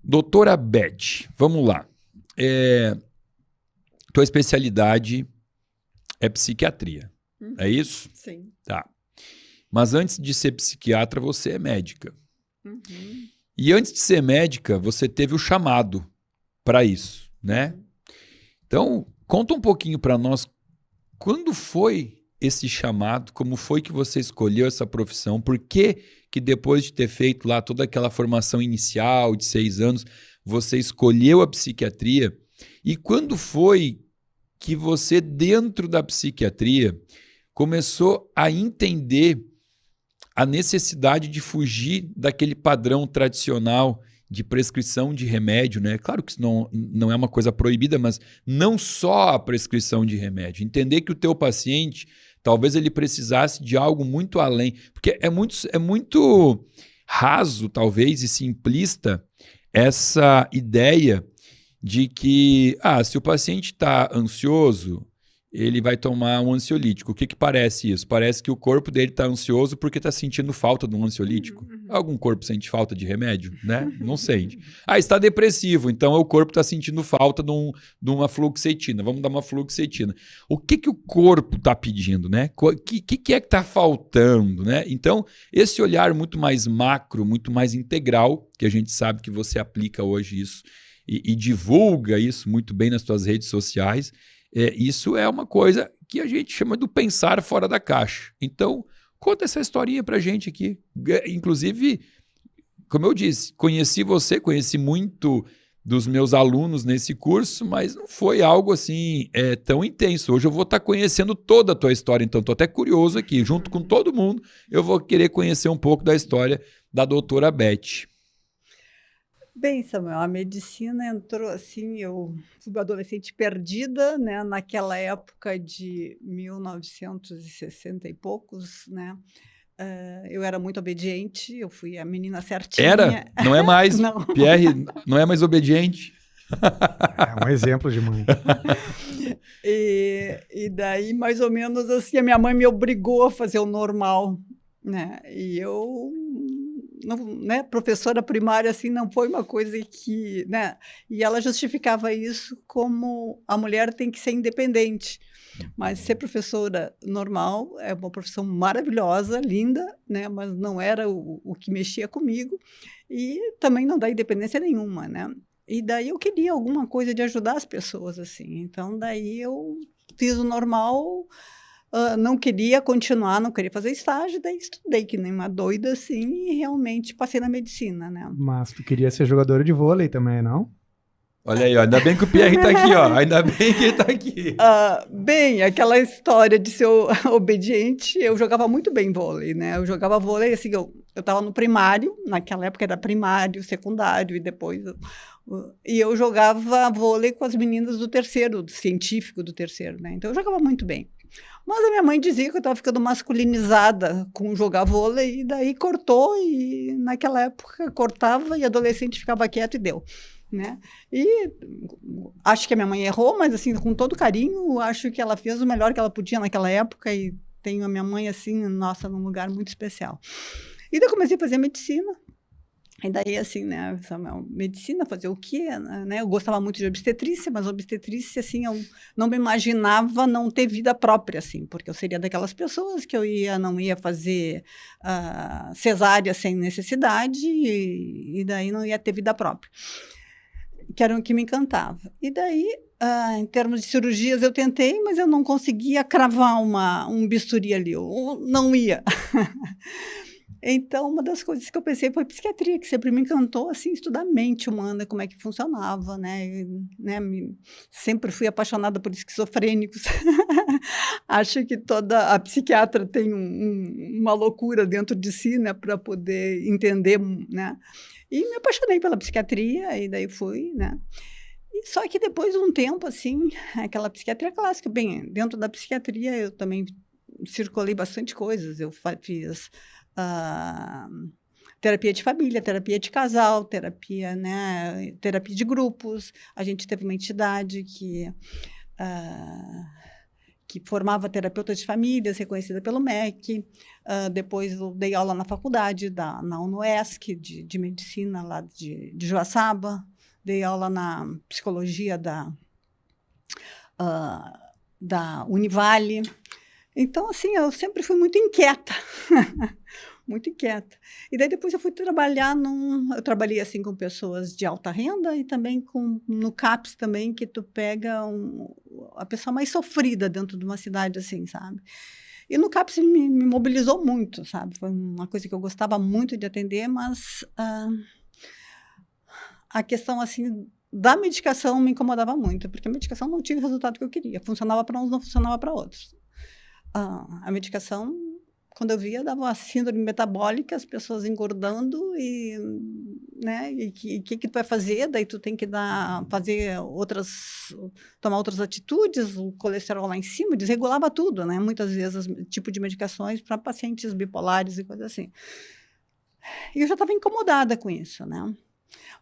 Doutora Beth, vamos lá. Tua especialidade é psiquiatria, é isso? Sim. Tá. Mas antes de ser psiquiatra, você é médica. Uhum. E antes de ser médica, você teve o chamado para isso, né? Então, conta um pouquinho para nós, quando foi esse chamado, como foi que você escolheu essa profissão, por que que depois de ter feito lá toda aquela formação inicial de 6 anos, você escolheu a psiquiatria, e quando foi que você, dentro da psiquiatria, começou a entender a necessidade de fugir daquele padrão tradicional de prescrição de remédio, né? Claro que isso não é uma coisa proibida, mas não só a prescrição de remédio. Entender que o teu paciente, talvez ele precisasse de algo muito além. Porque é muito raso, talvez, e simplista essa ideia de que, se o paciente está ansioso, ele vai tomar um ansiolítico. O que parece isso? Parece que o corpo dele está ansioso porque está sentindo falta de um ansiolítico. Algum corpo sente falta de remédio, né? Não sente. Está depressivo, então o corpo está sentindo falta de uma fluoxetina. Vamos dar uma fluoxetina. O que o corpo está pedindo, né? O que é que está faltando, né? Então, esse olhar muito mais macro, muito mais integral, que a gente sabe que você aplica hoje isso e divulga isso muito bem nas suas redes sociais, isso é uma coisa que a gente chama do pensar fora da caixa. Então, conta essa historinha pra gente aqui. Inclusive, como eu disse, conheci você, conheci muito dos meus alunos nesse curso, mas não foi algo assim tão intenso. Hoje eu vou estar conhecendo toda a tua história, então estou até curioso aqui. Junto com todo mundo, eu vou querer conhecer um pouco da história da doutora Beth. Bem, Samuel, a medicina entrou assim, eu fui uma adolescente perdida, né, naquela época de 1960 e poucos, né? Eu era muito obediente, eu fui a menina certinha. Era? Não é mais. Não. Pierre não é mais obediente. É um exemplo de mãe. E daí, mais ou menos assim, a minha mãe me obrigou a fazer o normal, né? E eu, não, né, professora primária, assim, não foi uma coisa que, né? E ela justificava isso como a mulher tem que ser independente. Mas ser professora normal é uma profissão maravilhosa, linda, né? Mas não era o que mexia comigo e também não dá independência nenhuma, né? E daí eu queria alguma coisa de ajudar as pessoas, assim. Então, daí eu fiz o normal, não queria continuar, não queria fazer estágio, daí estudei que nem uma doida, assim, e realmente passei na medicina, né? Mas tu queria ser jogadora de vôlei também, não? Olha aí, ó, ainda bem que o Pierre tá aqui, ó. Ainda bem que ele tá aqui. Bem, aquela história de ser obediente, eu jogava muito bem vôlei, né? Eu jogava vôlei, assim, eu estava no primário, naquela época era primário, secundário, e depois... E eu jogava vôlei com as meninas do terceiro, do científico do terceiro, né? Então eu jogava muito bem. Mas a minha mãe dizia que eu estava ficando masculinizada com jogar vôlei, e daí cortou, e naquela época cortava e adolescente ficava quieto e deu. Né? E acho que a minha mãe errou, mas assim, com todo carinho, acho que ela fez o melhor que ela podia naquela época e tenho a minha mãe assim, nossa, num lugar muito especial. E daí eu comecei a fazer medicina. E daí, assim, né, Samuel, medicina, fazer o quê? Né? Eu gostava muito de obstetrícia, mas obstetrícia, assim, eu não me imaginava não ter vida própria, assim, porque eu seria daquelas pessoas que não ia fazer cesárea sem necessidade e daí não ia ter vida própria. Que era o que me encantava. E daí, em termos de cirurgias, eu tentei, mas eu não conseguia cravar um bisturi ali, eu não ia. Então, uma das coisas que eu pensei foi psiquiatria, que sempre me encantou, assim, estudar a mente humana, como é que funcionava, né? Sempre fui apaixonada por esquizofrênicos. Acho que toda a psiquiatra tem uma loucura dentro de si, né, para poder entender, né? E me apaixonei pela psiquiatria, e daí fui, né? E só que depois de um tempo, assim, aquela psiquiatria clássica, bem, dentro da psiquiatria eu também circulei bastante coisas, eu fiz terapia de família, terapia de casal, terapia, né, terapia de grupos. A gente teve uma entidade que formava terapeuta de famílias, reconhecida pelo MEC. Depois eu dei aula na faculdade, na UNOESC, de medicina, lá de Joaçaba. Dei aula na psicologia da Univale. Então, assim, eu sempre fui muito inquieta. Muito inquieta. E daí depois eu fui trabalhar eu trabalhei assim com pessoas de alta renda e também no CAPS também, que tu pega a pessoa mais sofrida dentro de uma cidade assim, sabe? E no CAPS me mobilizou muito, sabe? Foi uma coisa que eu gostava muito de atender, mas a questão assim da medicação me incomodava muito, porque a medicação não tinha o resultado que eu queria. Funcionava para uns, não funcionava para outros. A medicação, quando eu via, dava uma síndrome metabólica, as pessoas engordando né, e que tu vai fazer? Daí tu tem que tomar outras atitudes, o colesterol lá em cima, desregulava tudo, né? Muitas vezes, tipo de medicações para pacientes bipolares e coisas assim. E eu já estava incomodada com isso, né?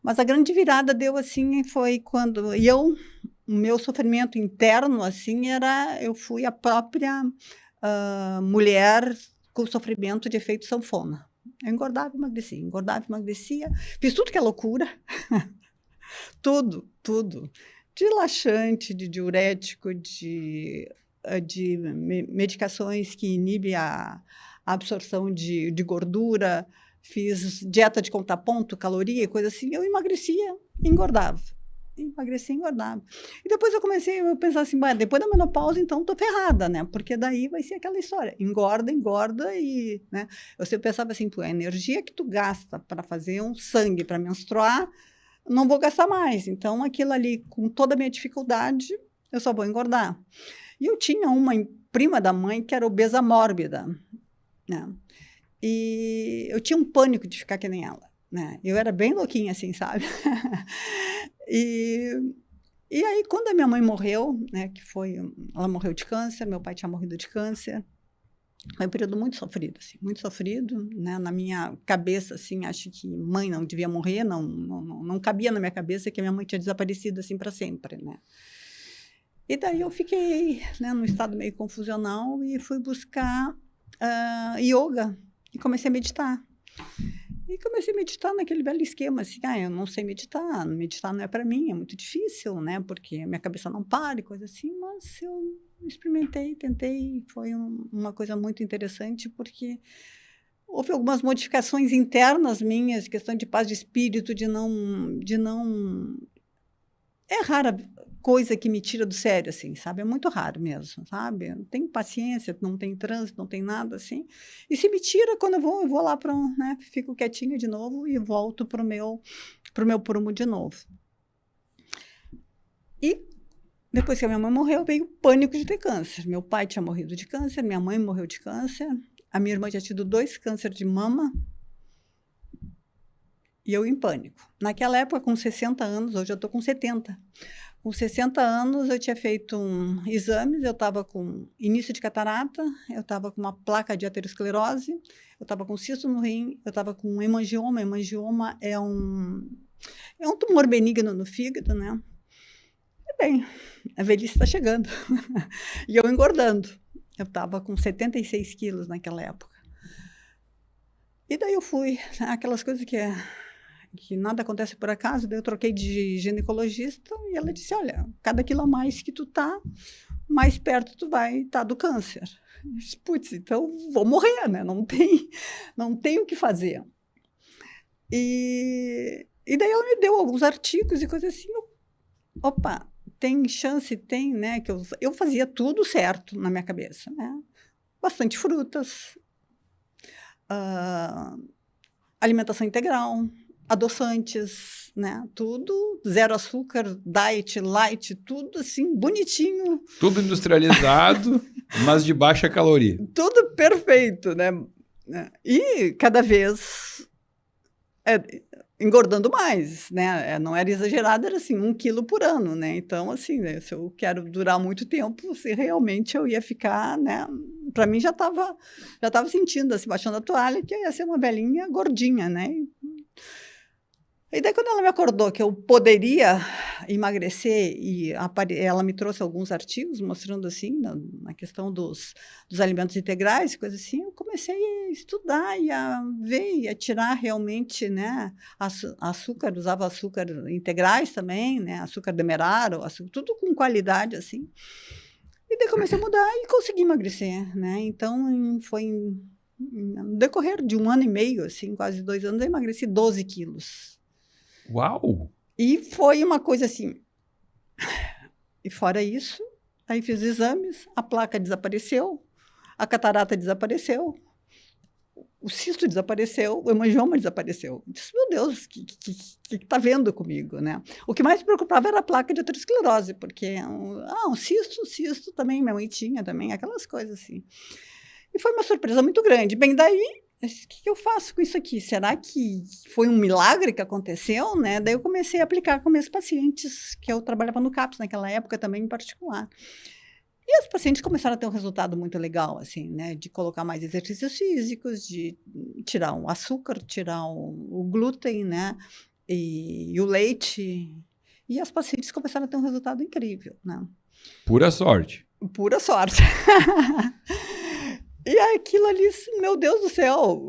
Mas a grande virada deu assim, foi quando o meu sofrimento interno assim eu fui a própria mulher com sofrimento de efeito sanfona. Eu engordava e emagrecia, fiz tudo que é loucura, tudo, de laxante, de diurético, de medicações que inibem a absorção de gordura, fiz dieta de contar ponto, caloria e coisa assim, eu emagrecia e engordava. Emagrecia e engordava. E depois eu comecei a pensar assim, depois da menopausa, então, estou ferrada, né? Porque daí vai ser aquela história, engorda e, né? Eu sempre pensava assim, a energia que tu gasta para fazer um sangue, para menstruar, não vou gastar mais. Então, aquilo ali, com toda a minha dificuldade, eu só vou engordar. E eu tinha uma prima da mãe que era obesa mórbida, né? E eu tinha um pânico de ficar que nem ela, né? Eu era bem louquinha, assim, sabe? E aí, quando a minha mãe morreu, né, ela morreu de câncer, meu pai tinha morrido de câncer, foi um período muito sofrido, né? Na minha cabeça, assim, acho que mãe não devia morrer, não cabia na minha cabeça que a minha mãe tinha desaparecido, assim, para sempre, né? E daí eu fiquei, né, num estado meio confusional e fui buscar yoga e comecei a meditar. E comecei a meditar naquele velho esquema, assim, eu não sei meditar não é para mim, é muito difícil, né, porque minha cabeça não para e coisa assim, mas eu experimentei, tentei, foi uma coisa muito interessante, porque houve algumas modificações internas minhas, questão de paz de espírito, de não... É rara coisa que me tira do sério, assim, sabe? É muito raro mesmo, sabe? Não tenho paciência, não tem trânsito, não tem nada, assim. E se me tira, quando eu vou lá para né? Fico quietinha de novo e volto pro meu prumo de novo. E depois que a minha mãe morreu, veio o pânico de ter câncer. Meu pai tinha morrido de câncer, minha mãe morreu de câncer, a minha irmã tinha tido 2 cânceres de mama, e eu em pânico. Naquela época, com 60 anos, hoje eu estou com 70. Com 60 anos, eu tinha feito exames, eu estava com início de catarata, eu estava com uma placa de aterosclerose, eu estava com cisto no rim, eu estava com hemangioma. Hemangioma é um tumor benigno no fígado, né? E bem, a velhice está chegando. E eu engordando. Eu estava com 76 quilos naquela época. E daí eu fui, aquelas coisas que nada acontece por acaso, daí eu troquei de ginecologista e ela disse, olha, cada quilo a mais que tu tá, mais perto tu vai estar do câncer. Eu disse, putz, então vou morrer, né? Não tem o que fazer. E daí ela me deu alguns artigos e coisas assim, opa, tem chance, tem, né? Que eu fazia tudo certo na minha cabeça, né? Bastante frutas, alimentação integral, adoçantes, né? Tudo, 0 açúcar, diet, light, tudo assim, bonitinho. Tudo industrializado, mas de baixa caloria. Tudo perfeito, né? E cada vez engordando mais, né? Não era exagerado, era assim, 1 quilo por ano, né? Então, assim, né, se eu quero durar muito tempo, se realmente eu ia ficar, né? Para mim já estava sentindo, assim, baixando a toalha, que eu ia ser uma velhinha gordinha, né? E daí, quando ela me acordou que eu poderia emagrecer, e ela me trouxe alguns artigos mostrando assim, na questão dos alimentos integrais, coisa assim, eu comecei a estudar e a ver, e a tirar realmente, né, açúcar, usava açúcar integrais também, né, açúcar demerara, tudo com qualidade, assim. E daí comecei a mudar e consegui emagrecer, né? Então, no decorrer de 1 ano e meio, assim, quase 2 anos, eu emagreci 12 quilos. Uau! E foi uma coisa assim. E fora isso, aí fiz exames, a placa desapareceu, a catarata desapareceu, o cisto desapareceu, o hemangioma desapareceu. Eu disse, meu Deus, o que está vendo comigo, né? O que mais me preocupava era a placa de aterosclerose, porque, um cisto também, minha mãe tinha também, aquelas coisas assim. E foi uma surpresa muito grande. Bem, daí, o que eu faço com isso aqui? Será que foi um milagre que aconteceu, né? Daí eu comecei a aplicar com meus pacientes, que eu trabalhava no CAPS naquela época também em particular. E os pacientes começaram a ter um resultado muito legal, assim, né? De colocar mais exercícios físicos, de tirar o açúcar, tirar o glúten, né? E o leite. E as pacientes começaram a ter um resultado incrível, né? Pura sorte. Pura sorte. E aquilo ali, meu Deus do céu,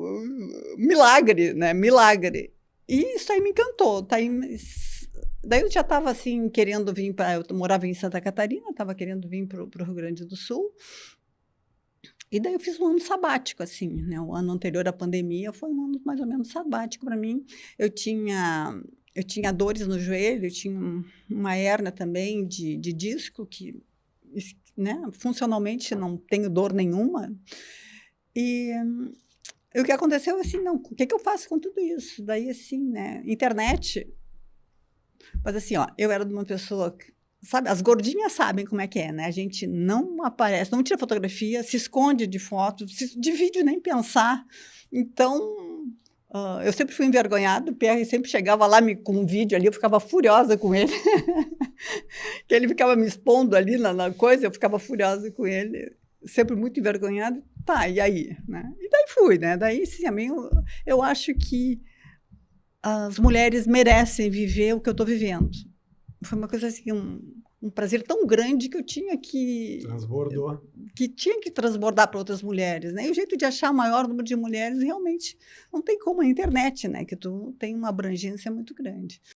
milagre, né? Milagre. E isso aí me encantou. Daí eu já estava assim, querendo vir para. Eu morava em Santa Catarina, estava querendo vir para o Rio Grande do Sul. E daí eu fiz um ano sabático, assim, né? O ano anterior à pandemia foi um ano mais ou menos sabático para mim. Eu tinha dores no joelho, eu tinha uma hérnia também de disco que, né, funcionalmente não tenho dor nenhuma. E o que aconteceu assim, não, o que eu faço com tudo isso? Daí assim, né, internet. Mas assim, ó, eu era de uma pessoa, sabe, as gordinhas sabem como é que é, né? A gente não aparece, não tira fotografia, se esconde de foto, de vídeo nem pensar. Então, eu sempre fui envergonhada, o Pierre sempre chegava lá com um vídeo ali, eu ficava furiosa com ele. Que ele ficava me expondo ali na coisa, eu ficava furiosa com ele, sempre muito envergonhada. Tá, e aí? Né? E daí fui, né? Daí, sim, a mim, eu acho que as mulheres merecem viver o que eu estou vivendo. Foi uma coisa assim, um prazer tão grande que eu tinha que... Transbordou. Que tinha que transbordar para outras mulheres, né? E o jeito de achar o maior número de mulheres realmente não tem como a internet, né? Que tu tem uma abrangência muito grande.